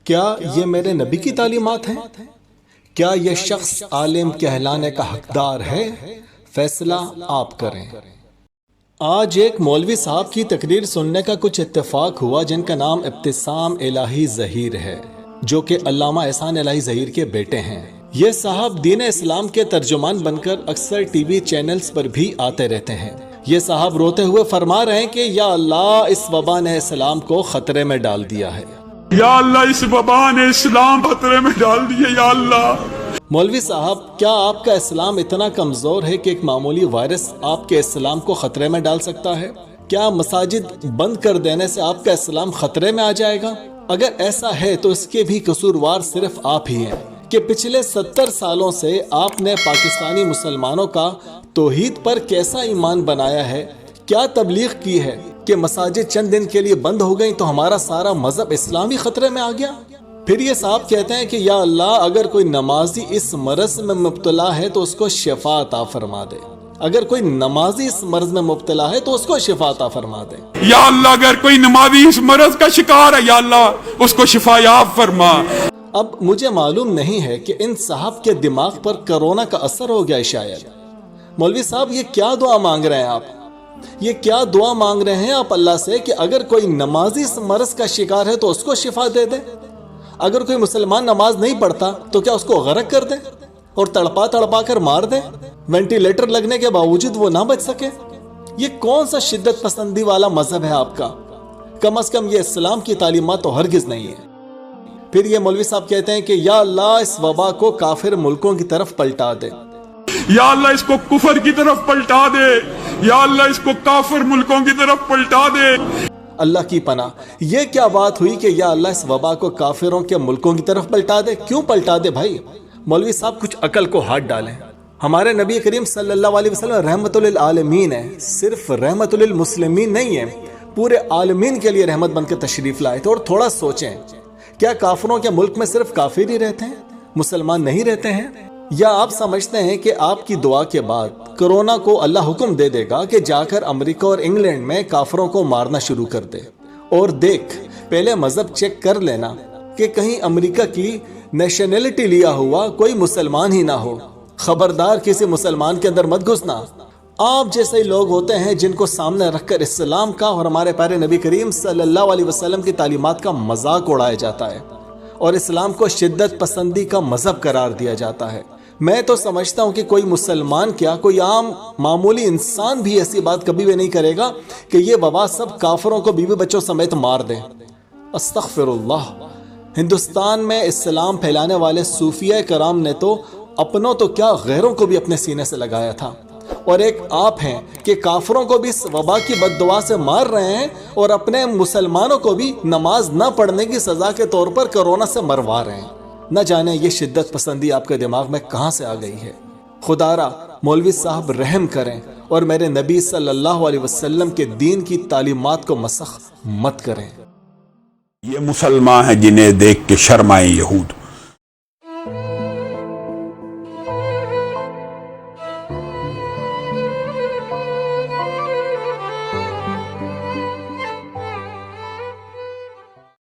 کیا یہ میرے نبی کی تعلیمات ہیں؟ کیا یہ شخص عالم کہلانے کا حقدار ہے؟ فیصلہ آپ کریں۔ آج ایک مولوی صاحب کی تقریر سننے کا کچھ اتفاق ہوا جن کا نام ابتسام الہی ظہیر ہے، جو کہ علامہ احسان الہی ظہیر کے بیٹے ہیں۔ یہ صاحب دین اسلام کے ترجمان بن کر اکثر ٹی وی چینلز پر بھی آتے رہتے ہیں۔ یہ صاحب روتے ہوئے فرما رہے ہیں کہ یا اللہ، اس وبا نے اسلام کو خطرے میں ڈال دیا ہے۔ یا اللہ، اس وبا نے اسلام خطرے میں ڈال دیا۔ یا اللہ، مولوی صاحب، کیا آپ کا اسلام اتنا کمزور ہے کہ ایک معمولی وائرس آپ کے اسلام کو خطرے میں ڈال سکتا ہے؟ کیا مساجد بند کر دینے سے آپ کا اسلام خطرے میں آ جائے گا؟ اگر ایسا ہے تو اس کے بھی قصوروار صرف آپ ہی ہیں کہ پچھلے 70 سالوں سے آپ نے پاکستانی مسلمانوں کا توحید پر کیسا ایمان بنایا ہے، کیا تبلیغ کی ہے کہ مساجد چند دن کے لیے بند ہو گئیں تو ہمارا سارا مذہب اسلامی خطرے میں آ گیا؟ پھر یہ صاحب کہتے ہیں کہ یا اللہ، اگر کوئی نمازی اس مرض میں مبتلا ہے تو اس کو شفا عطا فرما دے۔ اگر کوئی نمازی اس مرض میں مبتلا ہے تو اس کو شفا عطا فرما دے۔ یا اللہ، اگر کوئی نمازی اس مرض کا شکار ہے، یا اللہ اس کو شفا یاب فرما۔ اب مجھے معلوم نہیں ہے کہ ان صاحب کے دماغ پر کرونا کا اثر ہو گیا ہے شاید۔ مولوی صاحب، یہ کیا دعا مانگ رہے ہیں آپ؟ یہ کیا دعا مانگ رہے ہیں آپ اللہ سے کہ اگر کوئی نمازی اس مرض کا شکار ہے تو اس کو شفا دے دے؟ اگر کوئی مسلمان نماز نہیں پڑھتا تو کیا اس کو غرق کر دے اور تڑپا تڑپا کر مار دے، وینٹیلیٹر لگنے کے باوجود وہ نہ بچ سکے؟ یہ کون سا شدت پسندی والا مذہب ہے آپ کا؟ کم از کم یہ اسلام کی تعلیمات تو ہرگز نہیں ہے۔ پھر یہ مولوی صاحب کہتے ہیں کہ یا اللہ، اس وبا کو کافر ملکوں کی طرف پلٹا دے۔ یا اللہ، اس کو کفر کی طرف پلٹا دے۔ یا اللہ، اس کو کافر ملکوں کی طرف پلٹا دے۔ اللہ کی پناہ، یہ کیا بات ہوئی کہ یا اللہ، اس وبا کو کافروں کے ملکوں کی طرف پلٹا دے؟ کیوں پلٹا دے بھائی؟ مولوی صاحب، کچھ عقل کو ہاتھ ڈالیں۔ ہمارے نبی کریم صلی اللہ علیہ وسلم رحمت للعالمین ہے، صرف رحمت للمسلمین نہیں ہے، پورے عالمین کے لیے رحمت بن کے تشریف لائے تھے۔ اور تھوڑا سوچیں، کیا کافروں کے ملک میں صرف کافر ہی رہتے ہیں، مسلمان نہیں رہتے ہیں؟ یا آپ سمجھتے ہیں کہ آپ کی دعا کے بعد کرونا کو اللہ حکم دے دے گا کہ جا کر امریکہ اور انگلینڈ میں کافروں کو مارنا شروع کر دے؟ اور دیکھ، پہلے مذہب چیک کر لینا کہ کہیں امریکہ کی نیشنلٹی لیا ہوا کوئی مسلمان ہی نہ ہو۔ خبردار، کسی مسلمان کے اندر مت گھسنا۔ آپ جیسے لوگ ہوتے ہیں جن کو سامنے رکھ کر اسلام کا اور ہمارے پیارے نبی کریم صلی اللہ علیہ وسلم کی تعلیمات کا مذاق اڑایا جاتا ہے اور اسلام کو شدت پسندی کا مذہب قرار دیا جاتا ہے۔ میں تو سمجھتا ہوں کہ کوئی مسلمان کیا، کوئی عام معمولی انسان بھی ایسی بات کبھی بھی نہیں کرے گا کہ یہ وبا سب کافروں کو بیوی بچوں سمیت مار دے۔ استغفر اللہ۔ ہندوستان میں اسلام پھیلانے والے صوفیہ کرام نے تو اپنوں تو کیا غیروں کو بھی اپنے سینے سے لگایا تھا، اور ایک آپ ہیں کہ کافروں کو بھی اس وبا کی بد دعا سے مار رہے ہیں اور اپنے مسلمانوں کو بھی نماز نہ پڑھنے کی سزا کے طور پر کرونا سے مروا رہے ہیں۔ نہ جانے یہ شدت پسندی آپ کے دماغ میں کہاں سے آ گئی ہے۔ خدا را، مولوی صاحب رحم کریں اور میرے نبی صلی اللہ علیہ وسلم کے دین کی تعلیمات کو مسخ مت کریں۔ یہ مسلمان ہیں جنہیں دیکھ کے شرمائیں یہود۔